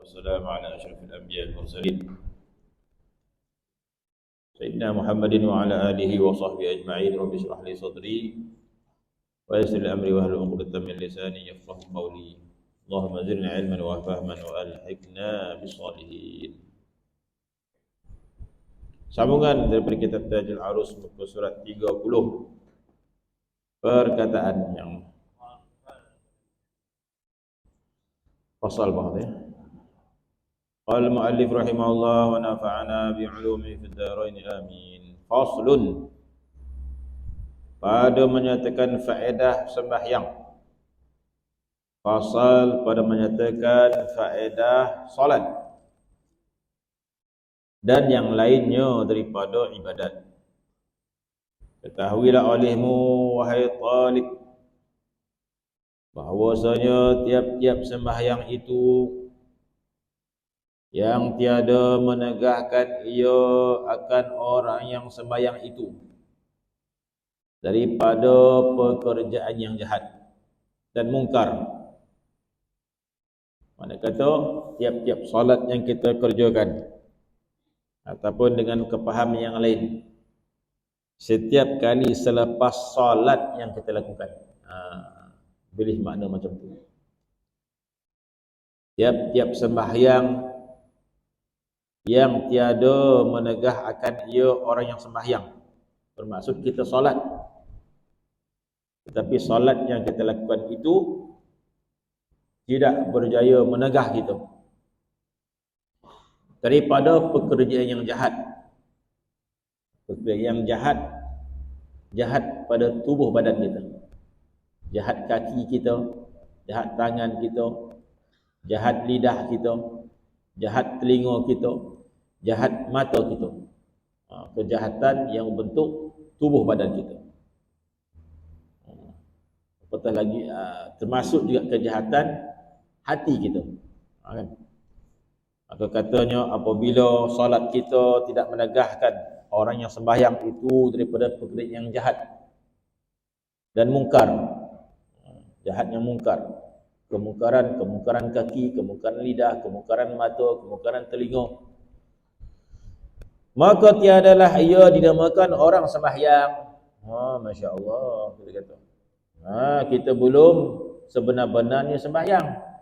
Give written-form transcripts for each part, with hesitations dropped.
والسلام على أشرف الأنبياء والمرسلين سيدنا محمد وعلى آله وصحبه أجمعين. رب اشرح لي صدري ويسر لي أمري واحلل عقدة من لساني يفقهوا قولي. اللهم زدنا علما وفهما وألحقنا بالصالحين. Sambungan daripada kitab Tajul Arus muka surat 30, perkataan yang fasal bahasa ya. Qala al-muallif rahimahullah wa nafa'ana bi'ulumihi fid dharain amin. Faslun, pada menyatakan faedah sembahyang. Fasal, pada menyatakan faedah salat dan yang lainnya daripada ibadat. Ketahuilah olehmu wahai talib, bahwasanya tiap-tiap sembahyang itu yang tiada menegahkan ia akan orang yang sembahyang itu daripada pekerjaan yang jahat dan mungkar. Mana kata tiap-tiap solat yang kita kerjakan ataupun dengan kepahaman yang lain, setiap kali selepas solat yang kita lakukan, boleh makna macam tu. Tiap-tiap sembahyang yang tiada menegah akan ia orang yang sembahyang, bermaksud kita solat, tetapi solat yang kita lakukan itu tidak berjaya menegah kita daripada pekerjaan yang jahat. Pekerjaan yang jahat, jahat pada tubuh badan kita, jahat kaki kita, jahat tangan kita, jahat lidah kita, jahat telinga kita, jahat mata kita. Kejahatan yang bentuk tubuh badan kita. Apatah lagi termasuk juga kejahatan hati kita. Kan? Maka katanya apabila solat kita tidak menegahkan orang yang sembahyang itu daripada pekerjaan yang jahat dan mungkar, jahat yang mungkar, kemungkaran kaki, kemungkaran lidah, kemungkaran mata, kemungkaran telinga, maka tiadalah ia dinamakan orang sembahyang. Masya Allah, kita kata. Kita belum sebenar-benarnya sembahyang.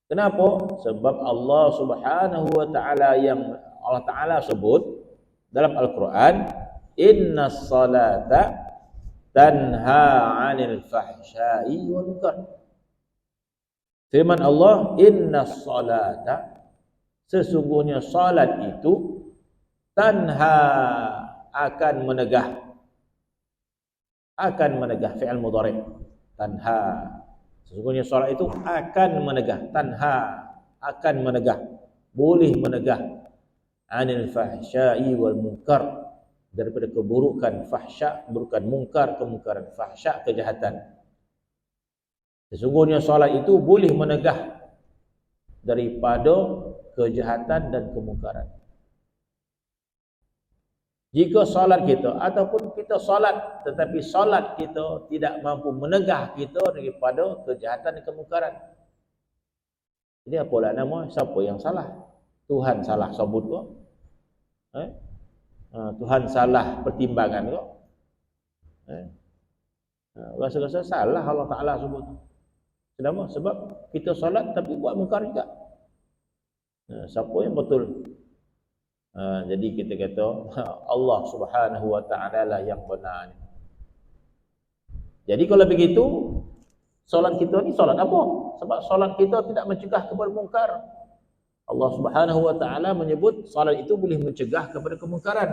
Kenapa? Sebab Allah Subhanahu wa taala, yang Allah Taala sebut dalam Al-Quran, innas salata tanha 'anil fahsya'i wal munkar. Firman Allah, innas salata, sesungguhnya salat itu tanha, akan menegah, fi'il mudhari', tanha, sesungguhnya salat itu akan menegah, tanha, akan menegah, boleh menegah, anil fahsya'i wal munkar, daripada keburukan fahsya, keburukan mungkar, kemungkaran fahsya, kejahatan. Sesungguhnya salat itu boleh menegah daripada kejahatan dan kemungkaran. Jika salat kita ataupun kita salat tetapi salat kita tidak mampu menegah kita daripada kejahatan dan kemungkaran, jadi apalah nama, siapa yang salah? Tuhan salah sebut ke? Tuhan salah pertimbangan ke? Rasa-rasa salah Allah Ta'ala sebut. Kenapa? Sebab kita salat tapi buat mungkar juga. Siapa yang betul? Jadi kita kata Allah Subhanahu wa taala lah yang benar. Jadi kalau begitu, solat kita ni solat apa? Sebab solat kita tidak mencegah kepada mungkar. Allah Subhanahu wa taala menyebut solat itu boleh mencegah kepada kemungkaran.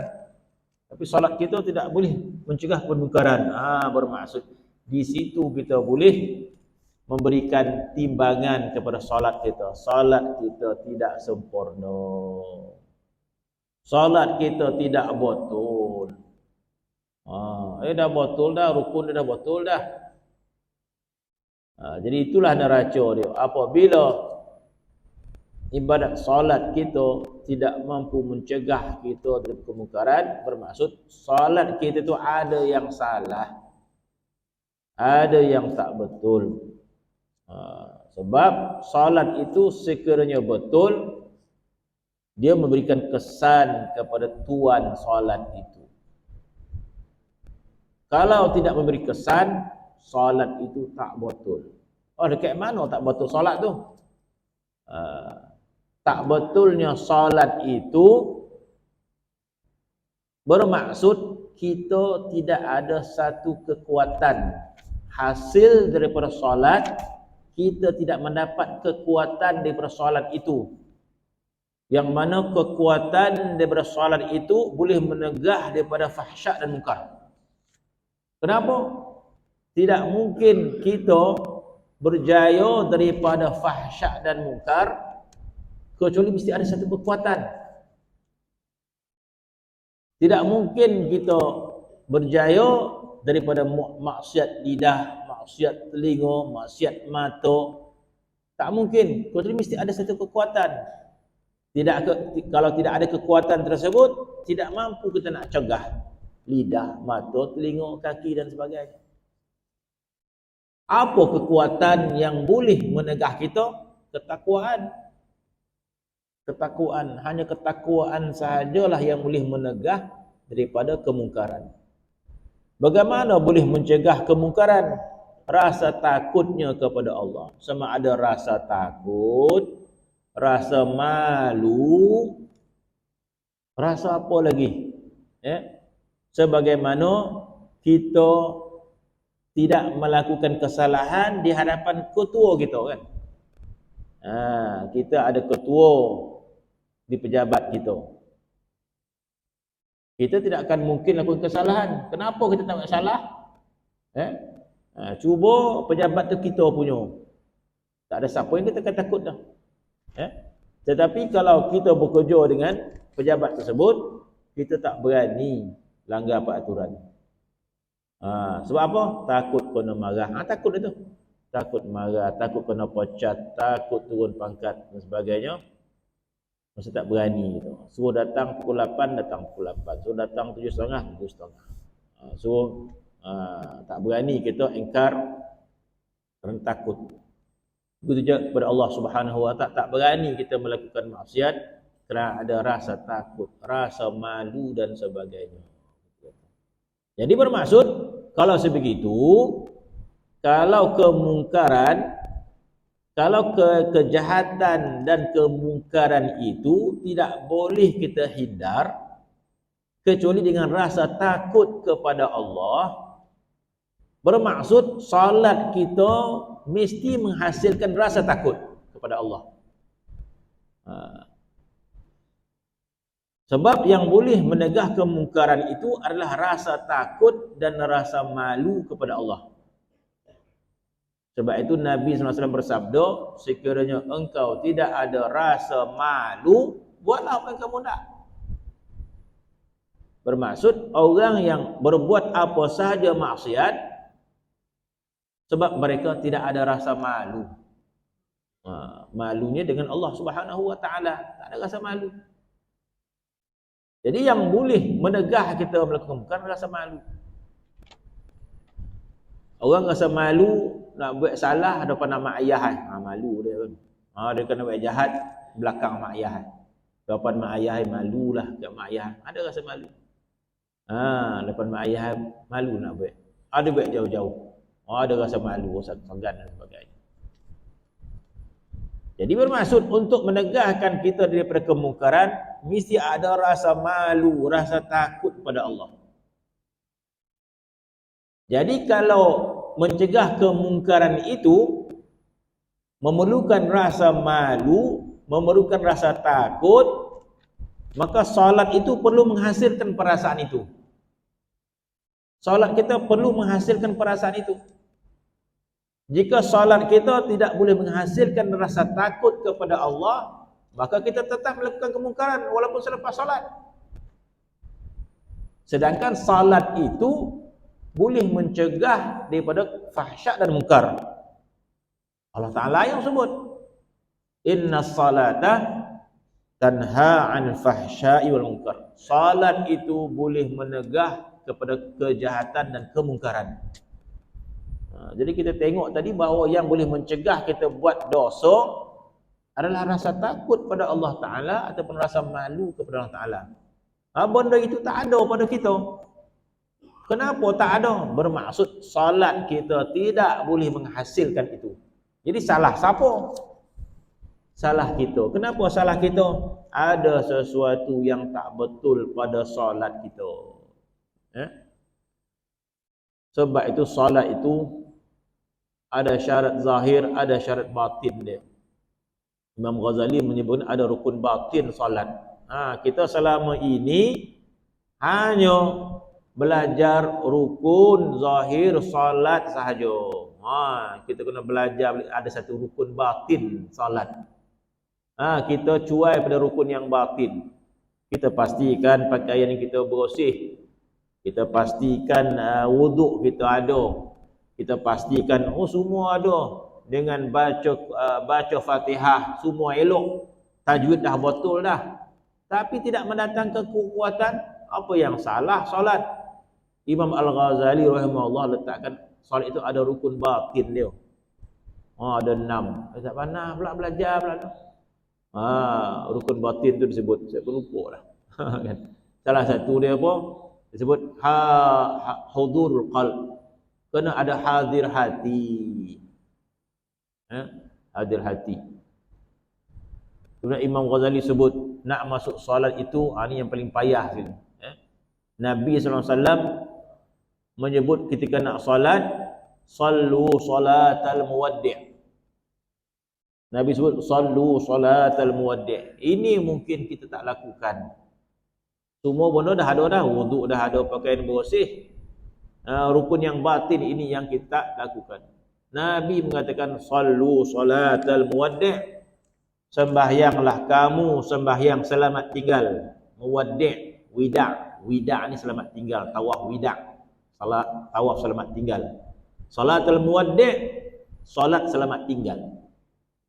Tapi solat kita tidak boleh mencegah kemungkaran. Bermaksud di situ kita boleh memberikan timbangan kepada solat kita. Solat kita tidak sempurna. Solat kita tidak betul. Dah betul dah, rukun dah betul dah. Jadi itulah neraca dia. Apabila ibadat solat kita tidak mampu mencegah kita dari kemungkaran, bermaksud solat kita tu ada yang salah, ada yang tak betul. Sebab solat itu sekiranya betul, dia memberikan kesan kepada tuan solat itu. Kalau tidak memberi kesan, solat itu tak betul. Oh, dekat mana tak betul solat tu? Tak betulnya solat itu bermaksud kita tidak ada satu kekuatan hasil daripada solat, kita tidak mendapat kekuatan daripada solat itu, yang mana kekuatan daripada solat itu boleh menegah daripada fahsyak dan munkar. Kenapa? Tidak mungkin kita berjaya daripada fahsyak dan munkar kecuali mesti ada satu kekuatan. Tidak mungkin kita berjaya daripada maksiat lidah, maksiat telinga, maksiat mata. Tak mungkin, kecuali mesti ada satu kekuatan. Kalau tidak ada kekuatan tersebut, tidak mampu kita nak cegah lidah, mata, telinga, kaki dan sebagainya. Apa kekuatan yang boleh menegah kita? Ketakwaan. Ketakwaan, hanya ketakwaan sahajalah yang boleh menegah daripada kemungkaran. Bagaimana boleh mencegah kemungkaran? Rasa takutnya kepada Allah. Sama ada rasa takut, rasa malu, rasa apa lagi? Sebagaimana kita tidak melakukan kesalahan di hadapan ketua kita kan. Kita ada ketua di pejabat kita. Kita tidak akan mungkin lakukan kesalahan. Kenapa kita tak buat salah? Cuba pejabat tu kita punya. Tak ada siapa yang kita akan takut dah. Tetapi kalau kita bekerja dengan pejabat tersebut, kita tak berani langgar peraturan. Sebab apa? Takut kena marah. Takut itu. Takut marah, takut kena pecat, takut turun pangkat dan sebagainya. Masa tak berani gitu. Suruh datang pukul 8, datang pukul 8. Suruh datang 7.30, 7.30. Suruh tak berani kita ingkar kerana takut. Begitu juga kepada Allah Subhanahu wa taala, tak berani kita melakukan maksiat kerana ada rasa takut, rasa malu dan sebagainya. Jadi bermaksud kalau sebegitu, kalau kemungkaran, kalau kejahatan dan kemungkaran itu tidak boleh kita hindar kecuali dengan rasa takut kepada Allah, bermaksud salat kita mesti menghasilkan rasa takut kepada Allah. Sebab yang boleh menegah kemungkaran itu adalah rasa takut dan rasa malu kepada Allah. Sebab itu Nabi SAW bersabda, sekiranya engkau tidak ada rasa malu, buatlah apa yang kamu nak. Bermaksud orang yang berbuat apa sahaja maksiat sebab mereka tidak ada rasa malu. Malunya dengan Allah Subhanahu wa taala, tak ada rasa malu. Jadi yang boleh menegah kita melakukan bukan rasa malu. Orang rasa malu nak buat salah depan mak ayah, malu dia kan. Dia kena buat jahat belakang mak ayah. Depan mak ayah malulah kat mak ayah. Ada rasa malu. Depan mak ayah malu nak buat. Ada buat jauh-jauh. Ada rasa malu, rasa segan dan sebagainya. Jadi bermaksud untuk menegahkan kita daripada kemungkaran, mesti ada rasa malu, rasa takut pada Allah. Jadi kalau mencegah kemungkaran itu memerlukan rasa malu, memerlukan rasa takut, maka solat itu perlu menghasilkan perasaan itu. Solat kita perlu menghasilkan perasaan itu. Jika solat kita tidak boleh menghasilkan rasa takut kepada Allah, maka kita tetap melakukan kemungkaran walaupun selepas solat. Sedangkan solat itu boleh mencegah daripada fahsyak dan munkar. Allah Ta'ala yang sebut, inna salata tanha 'anil fahsya'i wal munkar. Salat itu boleh menegah kepada kejahatan dan kemungkaran. Jadi kita tengok tadi bahawa yang boleh mencegah kita buat dosa adalah rasa takut pada Allah Ta'ala ataupun rasa malu kepada Allah Ta'ala. Benda itu tak ada pada kita. Kenapa tak ada? Bermaksud salat kita tidak boleh menghasilkan itu. Jadi salah siapa? Salah kita. Kenapa salah kita? Ada sesuatu yang tak betul pada salat kita. Sebab itu salat itu ada syarat zahir, ada syarat batin dia. Imam Ghazali menyebut ada rukun batin salat. Kita selama ini hanya belajar rukun zahir salat sahaja. Kita kena belajar ada satu rukun batin salat. Kita cuai pada rukun yang batin. Kita pastikan pakaian kita bersih. Kita pastikan wuduk kita ada. Kita pastikan semua ada. Dengan baca Fatihah semua elok, tajwid dah betul dah, tapi tidak mendatangkan kekuatan. Apa yang salah solat? Imam Al-Ghazali rahimahullah letakkan solat itu ada rukun batin dia. Ada 6. Tak pernah pula belajar pula. Rukun batin tu disebut, saya pun lupa dah. Salah satu dia apa? Disebut hudurul qalb. Kena ada hadir hati. Hadir hati. Kemudian Imam Ghazali sebut nak masuk solat itu ini yang paling payah sekali. Nabi SAW menyebut ketika nak solat, sallu salatal muwaddi'. Nabi sebut sallu salatal muwaddi'. Ini mungkin kita tak lakukan. Semua benda dah ada dah, wuduk dah ada, pakaian bersih. Rukun yang batin ini yang kita tak lakukan. Nabi mengatakan sallu salatal muwaddi', sembahyanglah kamu sembahyang selamat tinggal. Muwaddi', wida'. Wida' ni selamat tinggal, tawaf wida'. Salat tawaf selamat tinggal. Salatul muwaddi', salat selamat tinggal.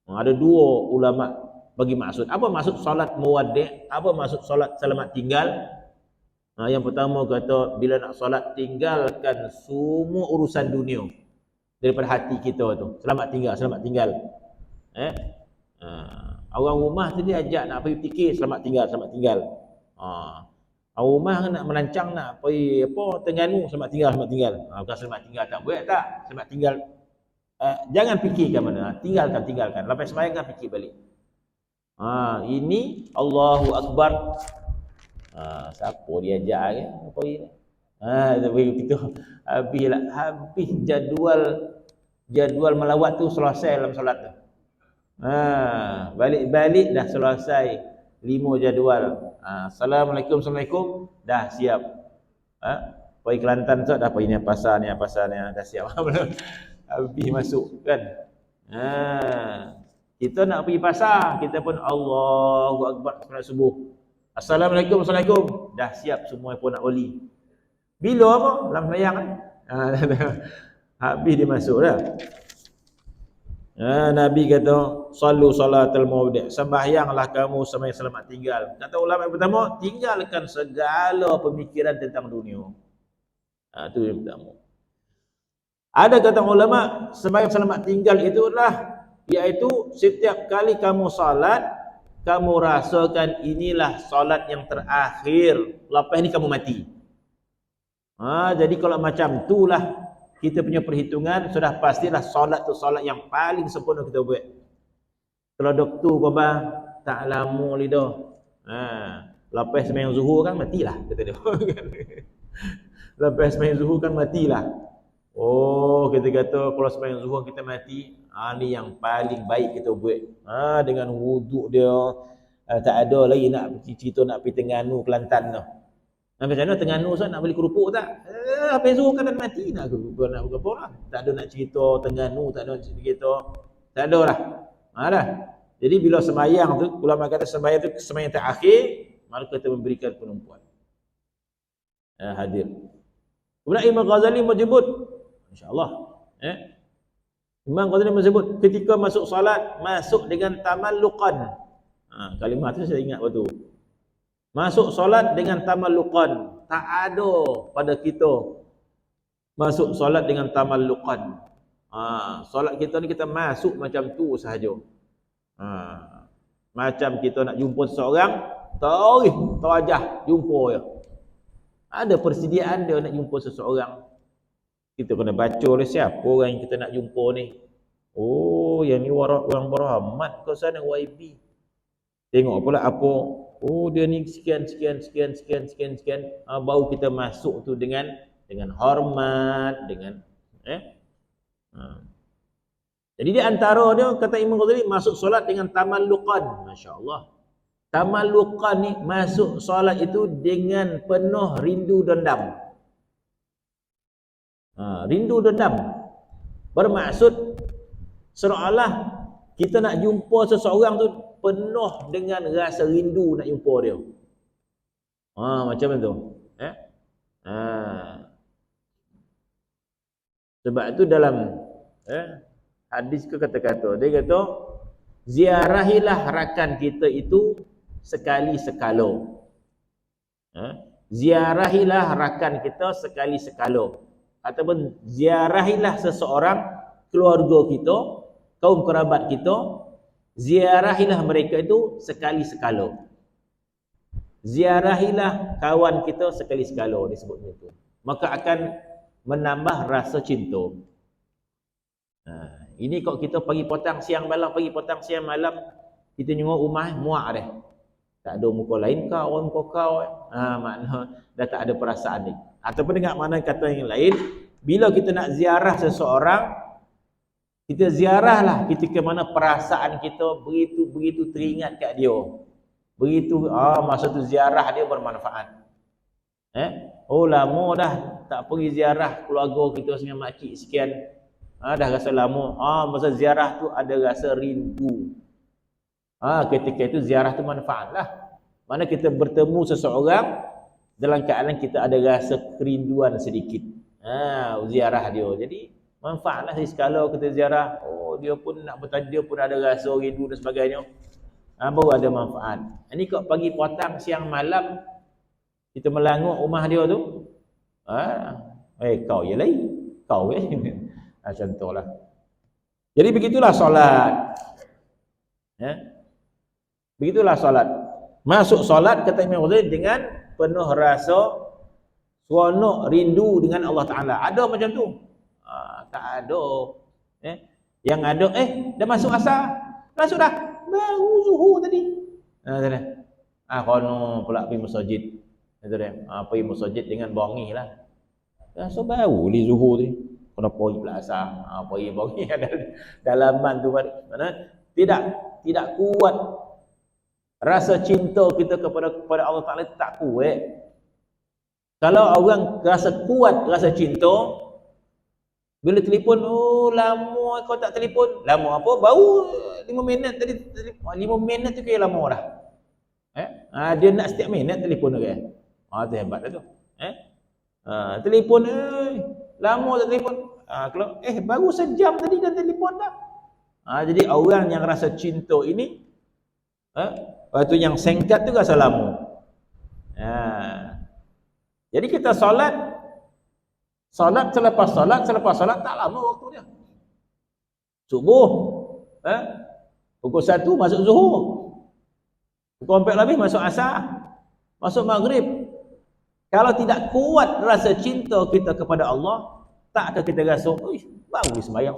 Ada dua ulama bagi maksud. Apa maksud salat muwaddi'? Apa maksud salat selamat tinggal? Yang pertama kata bila nak salat tinggalkan semua urusan dunia daripada hati kita tu. Selamat tinggal, selamat tinggal. Orang rumah tu dia ajak nak pergi fikir selamat tinggal, selamat tinggal. Orang rumah nak merancang nak pergi Terengganu, selamat tinggal, selamat tinggal. Bukan selamat tinggal tak boleh tak. Selamat tinggal. Jangan fikirkan mana. Tinggalkan. Lepas sembahyang kan fikir balik. Ini Allahu Akbar. Siapa dia ajak ke? Apa ini? Begitu. Habis jadual melawat tu selesai dalam solat tu. Balik dah selesai 5 jadual. Assalamualaikum dah siap. Pergi Kelantan tu dah pergi ni pasar ni dah siap. Habis masuk kan. Kita nak pergi pasar, kita pun Allahu Akbar solat subuh. Assalamualaikum dah siap semua pun nak oli. Bila apa? Dalam sembahyang kan? Habis dia masuk dah. Nabi kata sallu salatal muwaddi', sembahyanglah kamu sembahyang selamat tinggal. Kata ulama yang pertama, tinggalkan segala pemikiran tentang dunia. Itu yang pertama. Ada kata ulama sembahyang selamat tinggal itu adalah iaitu setiap kali kamu salat kamu rasakan inilah solat yang terakhir, lepas ni kamu mati. Jadi kalau macam itulah kita punya perhitungan, sudah pastilah solat tu solat yang paling sempurna kita buat. Kalau doktor kau bang tak lama lidah, lepas sembahyang zuhur kan matilah kata dia. Lepas sembahyang zuhur kan matilah. Kita kata kalau sembahyang zuhur kita mati, ni yang paling baik kita buat. Dengan wuduk dia, tak ada lagi nak cerita nak pergi Terengganu, Kelantan tu. Macam mana Terengganu nak beli kerupuk tak? Habis zuhur kan mati nak buka apa lah. Tak ada nak cerita Terengganu, tak ada nak cerita. Tak ada lah. Dah. Jadi bila sembahyang tu, ulama kata sembahyang tu sembahyang terakhir, maka kita memberikan penumpuan. Hadir. Kemudian Imam Ghazali menyebut, insya-Allah, Imam Ghazali menyebut ketika masuk salat masuk dengan tamalluqan. Kalimah tu saya ingat waktu. Masuk solat dengan tamalluqan. Tak ada pada kita masuk solat dengan tamalluqan. Solat kita ni kita masuk macam tu sahaja. Macam kita nak jumpa seseorang, terajah jumpa je. Ada persediaan dia nak jumpa seseorang. Kita kena baca oleh siapa orang yang kita nak jumpa ni. Oh, yang ni orang berahmat ke sana YB. Tengok pula apa. Oh, dia ni sekian. Baru kita masuk tu dengan hormat, dengan Jadi di antara dia kata Imam Ghazali masuk solat dengan tamalluqan. Masya-Allah. Tamalluqan ni masuk solat itu dengan penuh rindu dendam. Rindu dendam. Bermaksud seolah-olah kita nak jumpa seseorang tu penuh dengan rasa rindu nak jumpa dia. Macam tu. Sebab itu dalam hadis ke kata-kata dia kata ziarahilah rakan kita itu sekali sekala. Ziarahilah rakan kita sekali sekala, ataupun ziarahilah seseorang keluarga kita, kaum kerabat kita, ziarahilah mereka itu sekali sekala. Ziarahilah kawan kita sekali sekala, disebutnya itu. Maka akan menambah rasa cinta. Ini kalau kita pagi petang siang malam, kita tengok rumah muak dah. Tak ada muka lain kau, orang muka kau. Makna dah tak ada perasaan ni. Ataupun dengan mana kata yang lain, bila kita nak ziarah seseorang, kita ziarahlah ketika mana perasaan kita begitu teringat kat dia. Begitu masa tu ziarah dia bermanfaat. Oh lama dah tak pergi ziarah keluarga kita dengan makcik sekian. Dah rasa lama. Masa ziarah tu ada rasa rindu. Ketika itu ziarah tu manfaatlah. Mana kita bertemu seseorang dalam keadaan kita ada rasa kerinduan sedikit. Ziarah dia. Jadi manfaatlah sekala kita ziarah. Oh dia pun nak bertanya, dia pun ada rasa rindu dan sebagainya. Baru ada manfaat. Ini kau pagi petang siang malam kita melanguk rumah dia tu. Kau je lain. Kau macam tu lah. Jadi begitulah solat. Begitulah solat. Masuk solat kata Imam Ghazali dengan penuh rasa seronok rindu dengan Allah Ta'ala. Ada macam tu? Tak ada. Yang ada, dah masuk asar. Masuk dah. Baru zuhur tadi. Kono pula pergi masjid. Pergi masjid dengan bongi lah. So baru li zuhur tadi. Kena pergi pula asar. Pergi bongi dalaman tu. Mana? Tidak kuat. Rasa cinta kita kepada Allah Ta'ala tak kuat. Kalau orang rasa kuat rasa cinta, bila telefon, lama kau tak telefon. Lama apa? Baru 5 minit tadi. 5 minit tu kira lama dah. Dia nak setiap minit telefon dia. Tu hebat dah tu. Telefon, lama tak telefon. Kalau baru sejam tadi dah telefon dah. Jadi orang yang rasa cinta ini, waktu yang singkat tu rasa lama. Jadi kita solat selepas solat tak lama waktu dia. Subuh, pukul 1 masuk zuhur. Pukul 4 lebih masuk asar. Masuk maghrib. Kalau tidak kuat rasa cinta kita kepada Allah, tak akan kita rasa, baru sembahyang.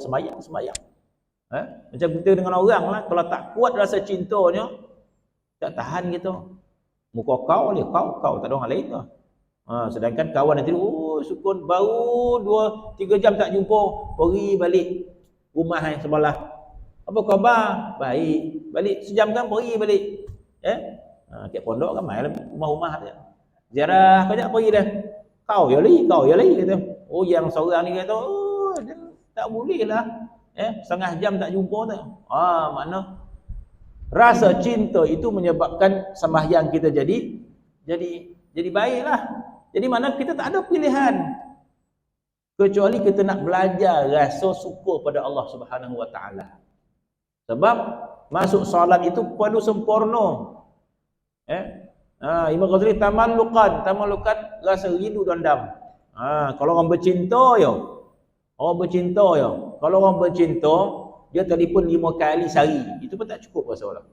Macam kita dengan orang lah, kalau tak kuat rasa cintanya, tak tahan kita. Muka kau oleh kau tak ada orang lain ke? Sedangkan kawan nanti, sukun baru 2-3 jam tak jumpa, pergi balik rumah yang sebelah. Apa khabar? Baik. Balik sejam kan pergi balik. Kat pondok kan main rumah-rumah dia. Ziarah kejap pergi dah. Kau ya lagi kata. Yang seorang ni kata, tak boleh lah. Setengah jam tak jumpa tu. Makna rasa cinta itu menyebabkan sembahyang kita jadi baiklah. Jadi mana kita tak ada pilihan kecuali kita nak belajar rasa syukur pada Allah Subhanahu Wa Taala. Sebab masuk solat itu perlu sempurna. Imam Ghazali tamalluqan rasa rindu dendam. Kalau orang bercinta Orang bercinta ya. Kalau orang bercinta, dia telefon 5 kali sehari. Itu pun tak cukup rasa orang.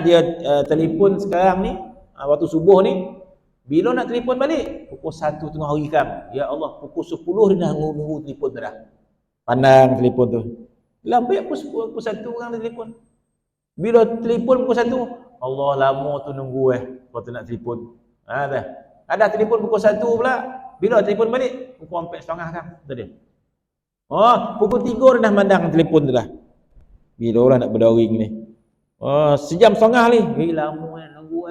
Dia telefon sekarang ni, waktu subuh ni, bila nak telefon balik? Pukul 1 tengah hari kam. Ya Allah, pukul 10 dia dah nunggu telefon dah. Pandang telefon tu. Lambat pukul 1 orang telefon. Bila telefon pukul 1, Allah lama tu nunggu kalau tu nak telefon. Dah. Ada telefon pukul 1 pula. Bila telefon balik? Pukul 4.30 kan. Tu dia. Pukul 3 dia dah mandang telefon tu dah. Bila orang nak berdaring ni? Sejam setengah ni. Lama nunggu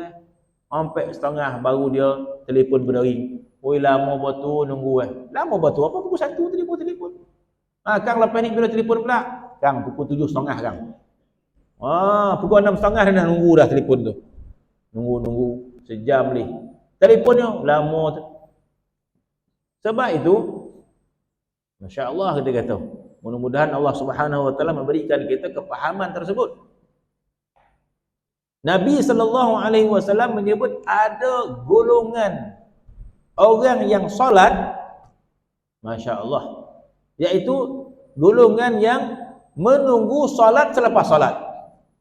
4.30 baru dia telefon berdaring. Lama betul nunggu Lama betul apa pukul 1 telefon. Kang lepas ni bila telefon pula? Kang pukul 7.30 Kang. Pukul 6.30 dia dah nunggu dah telefon tu. Nunggu sejam ni. Telefonnya lama tu. Sebab itu masya-Allah kita kata, mudah-mudahan Allah Subhanahu wa taala memberikan kita kepahaman tersebut. Nabi sallallahu alaihi wasallam menyebut ada golongan orang yang solat, masya-Allah, iaitu golongan yang menunggu solat selepas solat.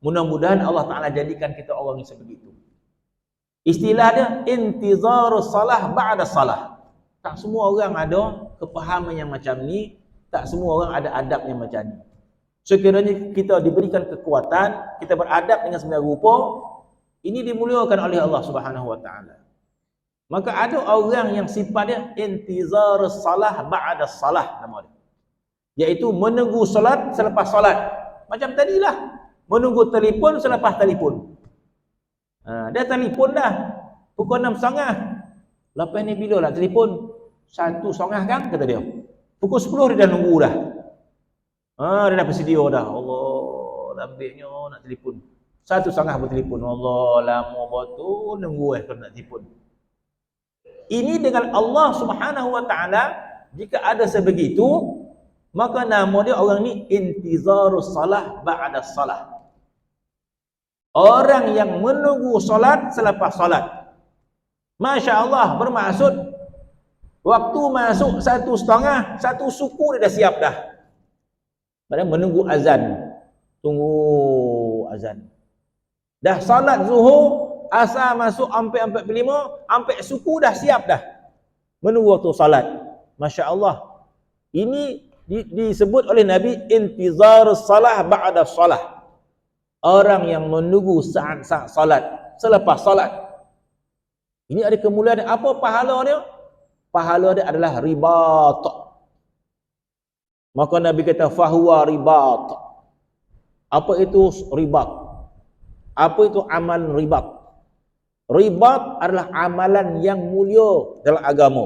Mudah-mudahan Allah Taala jadikan kita orang yang sebegitu. Istilah dia intizarus salah ba'da salah. Tak semua orang ada kepahaman yang macam ni, tak semua orang ada adab yang macam ni. Sekiranya kita diberikan kekuatan, kita beradab dengan sembilan rupa, ini dimuliakan oleh Allah Subhanahu wa taala. Maka ada orang yang sifatnya intizarus salah ba'da salah nama dia. Iaitu menunggu solat selepas solat. Macam tadilah, menunggu telefon selepas telefon. Dia telefon dah pukul 6.30. Lepas ni bila lah telefon? 1.30 kan kata dia. Pukul 10 dia dah nunggu dah. Dia dah bersedia dah. Allah, lambiknya nak telefon. 1.30 bertelefon. Allah, lama betul nunggu kalau nak telefon. Ini dengan Allah Subhanahu wa taala, jika ada sebegitu, maka nama dia orang ni intizarus salah ba'da salah. Orang yang menunggu solat selepas solat. Masya Allah, bermaksud waktu masuk 1.30, 1 suku dia dah siap dah. Padahal menunggu azan. Tunggu azan. Dah salat zuhur, asar masuk sampai 45, sampai suku dah siap dah. Menunggu waktu salat. Masya Allah. Ini disebut oleh Nabi intizarus salah ba'da salah. Orang yang menunggu saat-saat salat selepas salat. Ini ada kemuliaan. Apa pahala dia? Pahala dia adalah ribat. Maka Nabi kata fahuwa ribat. Apa itu ribat? Apa itu amalan ribat? Ribat adalah amalan yang mulia dalam agama,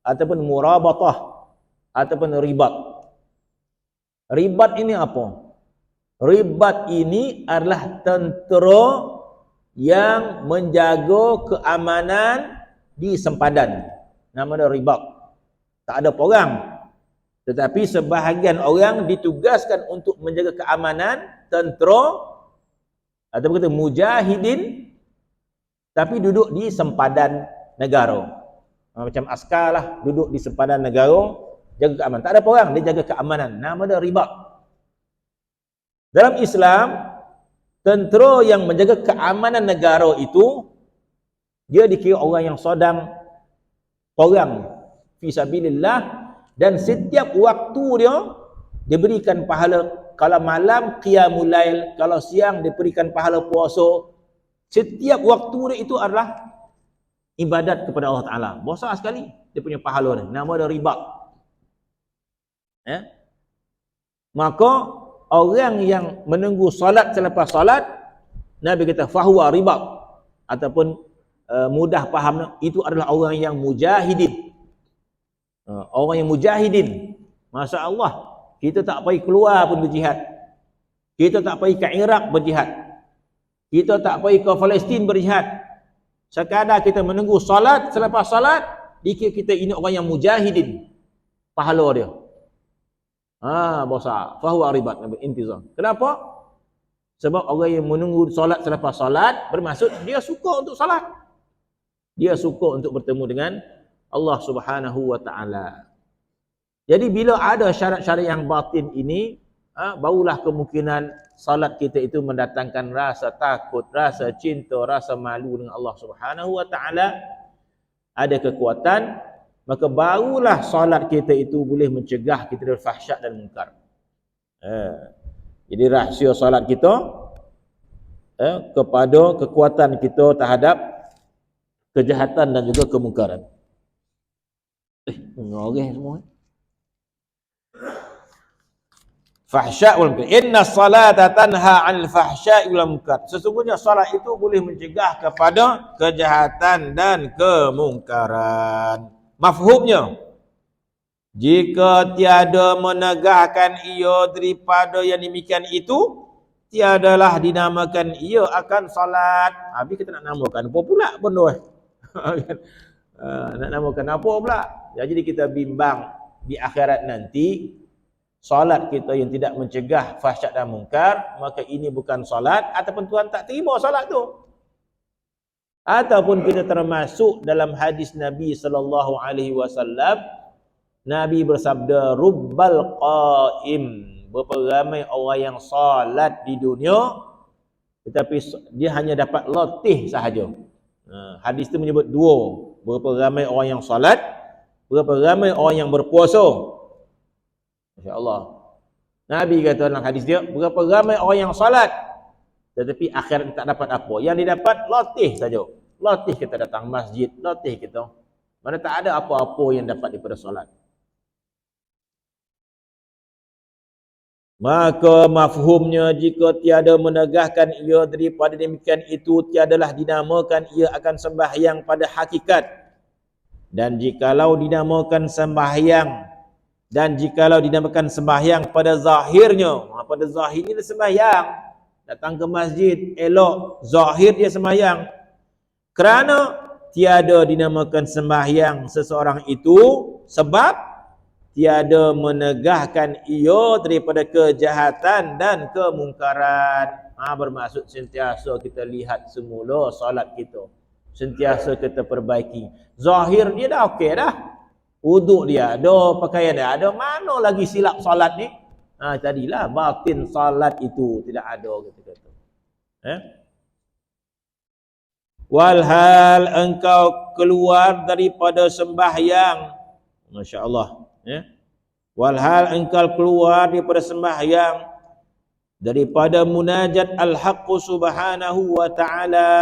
ataupun murabatah, ataupun ribat. Ribat ini apa? Ribat ini adalah tentera yang menjaga keamanan di sempadan. Nama dia ribat. Tak ada perang. Tetapi sebahagian orang ditugaskan untuk menjaga keamanan, tentera, ataupun kata mujahidin, tapi duduk di sempadan negara. Macam askar lah, duduk di sempadan negara, jaga keamanan. Tak ada perang, dia jaga keamanan. Nama dia ribat. Dalam Islam, tentera yang menjaga keamanan negara itu, dia dikira orang yang sedang perang fisabilillah, dan setiap waktu dia diberikan pahala. Kalau malam qiyamul lail, kalau siang diberikan pahala puasa. Setiap waktu dia itu adalah ibadat kepada Allah Ta'ala. Besar sekali dia punya pahala dia. Nama dia ribat. Maka orang yang menunggu salat selepas salat, Nabi kata fahuwa ribat, ataupun mudah faham, itu adalah orang yang mujahidin. Orang yang mujahidin. Masya Allah, kita tak pergi keluar pun berjihad. Kita tak pergi ke Iraq berjihad. Kita tak pergi ke Palestin berjihad. Sekadar kita menunggu salat, selepas salat, dikira kita ini orang yang mujahidin. Pahala dia. Besar. Fahuwa ribat, intizar. Kenapa? Sebab orang yang menunggu solat selepas solat, bermaksud dia suka untuk solat. Dia suka untuk bertemu dengan Allah Subhanahu wa taala. Jadi bila ada syarat-syarat yang batin ini, barulah kemungkinan salat kita itu mendatangkan rasa takut, rasa cinta, rasa malu dengan Allah Subhanahu wa taala, ada kekuatan, maka barulah salat kita itu boleh mencegah kita dari fahsyat dan munkar. Jadi rahsia salat kita kepada kekuatan kita terhadap kejahatan dan juga kemungkaran. Ngoreh semua. Fahsya' wal munkar. Inna salata tanha 'anil fahsya'i wal munkar. Sesungguhnya salat itu boleh mencegah kepada kejahatan dan kemungkaran. Mafhumnya, jika tiada menegahkan ia daripada yang demikian itu, tiadalah dinamakan ia akan salat. Habis kita nak namakan apa pula benda? Nak namakan apa pula? Jadi kita bimbang di akhirat nanti, salat kita yang tidak mencegah fahsyat dan munkar, maka ini bukan salat, ataupun Tuhan tak terima salat tu. Ataupun kita termasuk dalam hadis Nabi sallallahu alaihi wasallam, Nabi bersabda, rubbal qaim, berapa ramai orang yang salat di dunia tetapi dia hanya dapat latih sahaja. Hadis itu menyebut dua, berapa ramai orang yang salat, berapa ramai orang yang berpuasa. Masya-Allah. Nabi kata dalam hadis dia, berapa ramai orang yang salat tetapi akhirat tak dapat apa. Yang dia dapat latih saja. Latih kita datang masjid, latih kita. Mana tak ada apa-apa yang dapat daripada salat. Maka mafhumnya, jika tiada menegahkan ia daripada demikian itu, tiadalah dinamakan ia akan sembahyang pada hakikat. Dan jikalau dinamakan sembahyang, dan jikalau dinamakan sembahyang pada zahirnya, pada zahirnya dia sembahyang, datang ke masjid elok, zahir dia sembahyang, kerana tiada dinamakan sembahyang seseorang itu sebab tiada menegahkan ia daripada kejahatan dan kemungkaran. Bermaksud sentiasa kita lihat semula solat kita, sentiasa kita perbaiki. Zahir dia dah okey dah, wuduk dia ada, pakaian dia ada, mana lagi silap solat ni? Jadilah batin solat itu tidak ada, kita kata. Walhal engkau keluar daripada sembahyang, masya-Allah, walhal engkau keluar daripada sembahyang, daripada munajat al-haqq subhanahu wa ta'ala,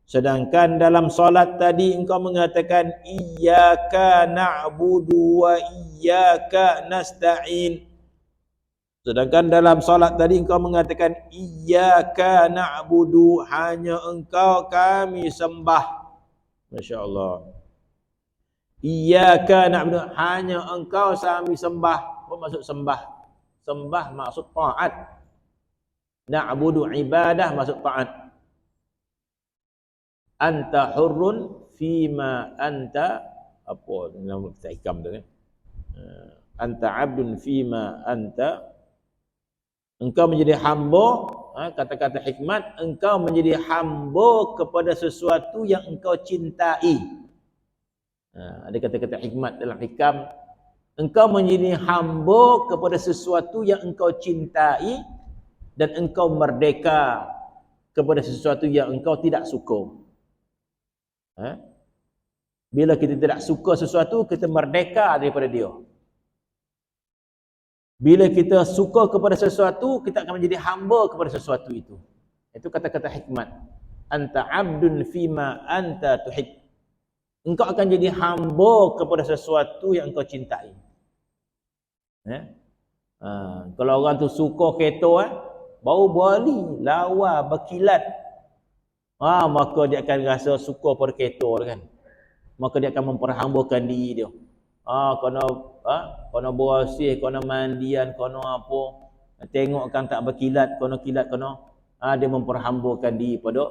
sedangkan dalam solat tadi engkau mengatakan iyyaka na'budu wa iyyaka nasta'in. Sedangkan dalam solat tadi engkau mengatakan iyyaka na'budu, hanya engkau kami sembah. Masya-Allah. Iyyaka na'budu, hanya engkau kami sembah. Apa maksud sembah? Sembah maksud taat. Na'budu ibadah maksud taat. Anta hurrun fima anta, apa nama kita hikam tu kan? Anta abdun fima anta, engkau menjadi hamba, kata-kata hikmat, engkau menjadi hamba kepada sesuatu yang engkau cintai. Ada kata-kata hikmat dalam hikam, engkau menjadi hamba kepada sesuatu yang engkau cintai, dan engkau merdeka kepada sesuatu yang engkau tidak suka. Bila kita tidak suka sesuatu, kita merdeka daripada dia. Bila kita suka kepada sesuatu, kita akan menjadi hamba kepada sesuatu itu. Itu kata-kata hikmat. Anta abdun fima anta tuhib. Engkau akan jadi hamba kepada sesuatu yang engkau cintai. Kalau orang tu suka kereta, bau bali, lawa, berkilat, maka dia akan rasa suka pada kereta kan. Maka dia akan memperhambakan diri dia. Kena bersih, kena mandian, kena apa, tengok kan tak berkilat, kena kilat, kena dia memperhambakan diri pada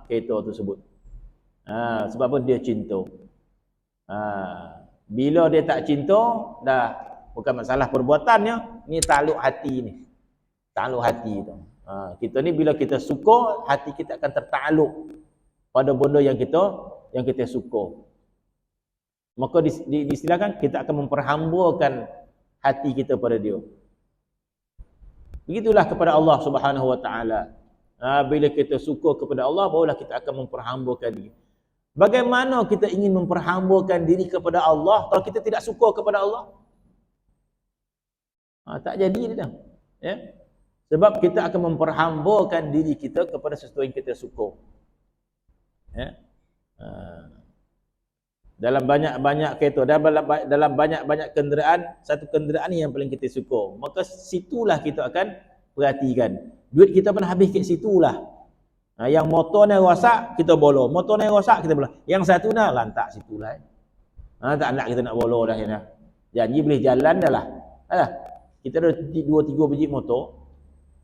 kereta tersebut. Sebab apa? Dia cinta. Bila dia tak cinta, dah bukan masalah perbuatannya, ni takluk hati ni. Takluk hati tu. Kita ni bila kita suka, hati kita akan tertakluk pada benda yang kita suka. maka diistilahkan kita akan memperhambakan hati kita pada dia. Begitulah kepada Allah Subhanahu wa taala. Bila kita suka kepada Allah, barulah kita akan memperhambakan diri. Bagaimana kita ingin memperhambakan diri kepada Allah kalau kita tidak suka kepada Allah? Tak jadi dia. Ya? Sebab kita akan memperhambakan diri kita kepada sesuatu yang kita suka. Ya? Dalam banyak-banyak kereta, dalam banyak-banyak kenderaan, satu kenderaan yang paling kita suka, maka situlah kita akan perhatikan. Duit kita pun habis kat situlah. Yang motor ni rosak, kita bolo. Motor ni rosak, kita bolo. Yang satu nak lantak situlah. Tak nak kita nak bolo dah. Janji boleh jalan dah lah. Kita ada 2-3 biji motor.